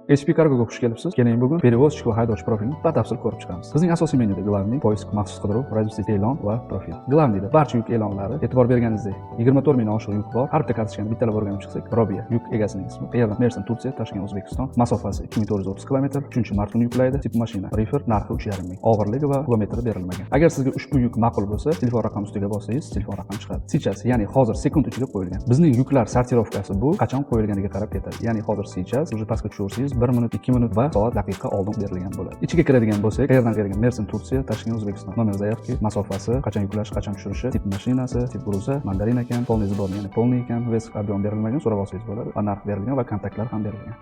HP Cargo'ga xush kelibsiz. Keling bugun перевозчик va haydovchi profilini batafsil ko'rib chiqamiz. Bizning asosiy menyuda главный, poisk, maxsus qidiruv, radius e'lon va profil. Главныйda barcha yuk e'lonlari, e'tibor berganingizdek 24 mingdan oshiq yuk bor. Har bitta kartochkani bittalab o'rganib chiqsak, Robiya yuk egasining ismi, qayerdan? Mersin, Turkiya, Toshkent, O'zbekiston. Masofasi 2430 km. 3-mart kuni yuklaydi. Tip mashina. Reefer narxi 3,5 ming. Og'irligi va kilometri berilmagan. Agar sizga ushbu yuk ma'qul bo'lsa, telefon raqam ustiga bossangiz, telefon raqam chiqadi. Сейчас, ya'ni hozir sekund ichida qo'yilgan. Bizning yuklar sortirovkasi bu qachon qo'yilganiga qarab ketadi. Ya'ni hozir сейчас, уже pastga tushirsangiz 1 minut, 2 minut va soat daqiqa oldin berilgan bo'ladi. Ichiga kiradigan bo'lsak, qayerdan berilgan? Mersin, Turkiya, Toshkent, O'zbekiston. Nomer zaявки, masofasi, qachon yuklash, qachon tushirishi, tip mashinasi, tip gruza, mandarin ekan, polniy zbor, ya'ni polniy ekan, вес объем berilmagan, so'rab olsangiz bo'ladi va narx berilgan va kontaktlar ham berilgan.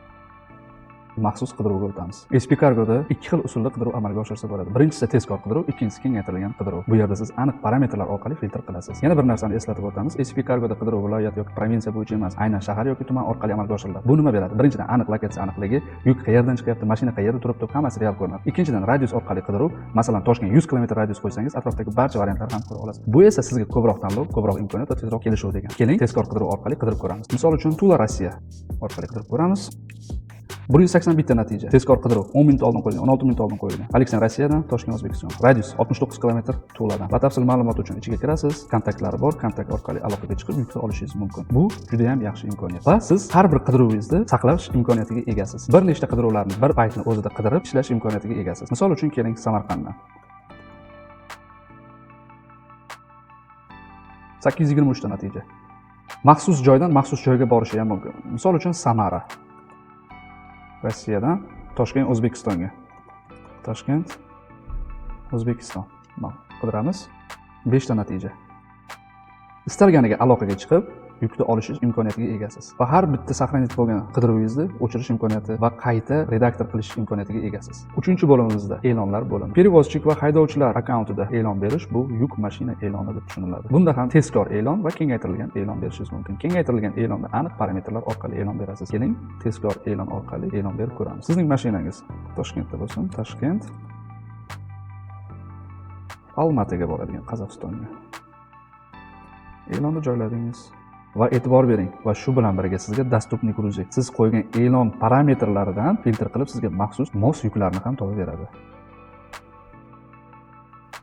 Maxsus qidiruvga o'tamiz. HP Cargo'da ikki xil usulda qidiruv amalga oshirsa bo'ladi. Birinchisi tezkor qidiruv, ikkinchisi kengaytirilgan qidiruv. Bu yerda siz aniq parametrlar orqali filtr qilasiz. Yana bir narsani eslatib o'tamiz. HP Cargo'da qidiruv viloyat yoki provinsiya bo'yicha emas, aynan shahar yoki tuman orqali amalga oshiriladi. Bu nima beradi? Birinchidan, aniq lokatsiya aniqligi, yuk qayerdan chiqyapti, mashina qayerda turibdi, hammasi real ko'rinadi. Ikkinchidan, radius orqali qidiruv. Masalan, Toshkent 100 km radius qo'ysangiz, atrofdagi barcha variantlarni ham ko'ra olasiz. Bu esa sizga ko'proq tanlov, ko'proq imkoniyat va tezroq kelishuv degan. Keling, tezkor qidiruv orqali qidirib ko'ramiz. Misol uchun, Tula Rossiya orqali qidirib ko'ramiz. 180 bitta natija. Tezkor qidiruv 10 minut oldin qo'yilgan, 16 minut oldin qo'yilgan. Aleksan Rossiyadan, Toshkent, O'zbekiston. Radius 69 km Tuladan. Batafsil ma'lumot uchun ichiga kirasiz, kontaktlari bor, kontakt orqali aloqaga chiqib yukni olishingiz mumkin. Bu juda ham yaxshi imkoniyat. Va siz har bir qidiruvingizni saqlash imkoniyatiga egasiz. Bir nechta qidiruvlarni bir paytni o'zida qidirib ishlash imkoniyatiga egasiz. Misol uchun keling Samarqanddan. 823 ta natija. Maxsus joydan maxsus joyga borishi ham mumkin. Misol uchun Samara. Rossiyadan Toshkent, O'zbekistonga. Toshkent, O'zbekiston. Qidiramiz. 5 ta natija. Istalganiga aloqaga chiqib, yukni olish imkoniyatiga egasiz. Va har bitta saqlanib bo'lgan qidiruvingizni o'chirish imkoniyati va qayta redaktor qilish imkoniyatiga egasiz. 3-bo'limimizda e'lonlar bo'limi. Перевозчик va haydovchilar akkauntida e'lon berish bu yuk mashina e'loni deb tushuniladi. Bunda ham tezkor e'lon va kengaytirilgan e'lon berishingiz mumkin. Kengaytirilgan e'londa aniq parametrlar orqali e'lon berasiz. Keling, tezkor e'lon orqali e'lon berib ko'ramiz. Sizning mashinangiz Toshkentda bo'lsin, Toshkent Almataga boradigan Qozog'istonga. E'lonni joyladingiz. Va e'tibor bering va shu bilan birga sizga dostupniy gruzик. Siz qo'ygan e'lon parametrlaridan filtr qilib sizga maxsus mos yuklarni ham topib beradi.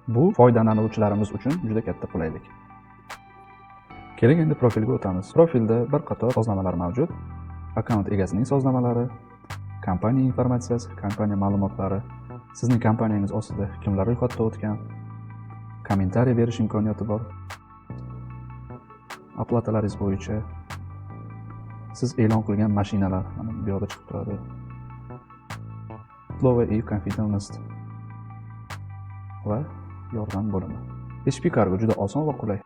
Bu foydalanuvchilarimiz uchun juda katta qulaylik. Keling endi profilga o'tamiz. Profilda bir qator sozlamalar mavjud. Akkaunt egasining sozlamalari, kompaniya informatsiyasi, kompaniya ma'lumotlari, sizning kompaniyangiz ostida kimlar ro'yxatdan o'tgan, kommentariy berish imkoniyati bor. Aplatalaringiz bo'yicha siz e'lon qilgan mashinalar mana bu yerda chiqib turadi. Слово и confidence va yordam bo'limi. HP Cargo juda oson va qulay.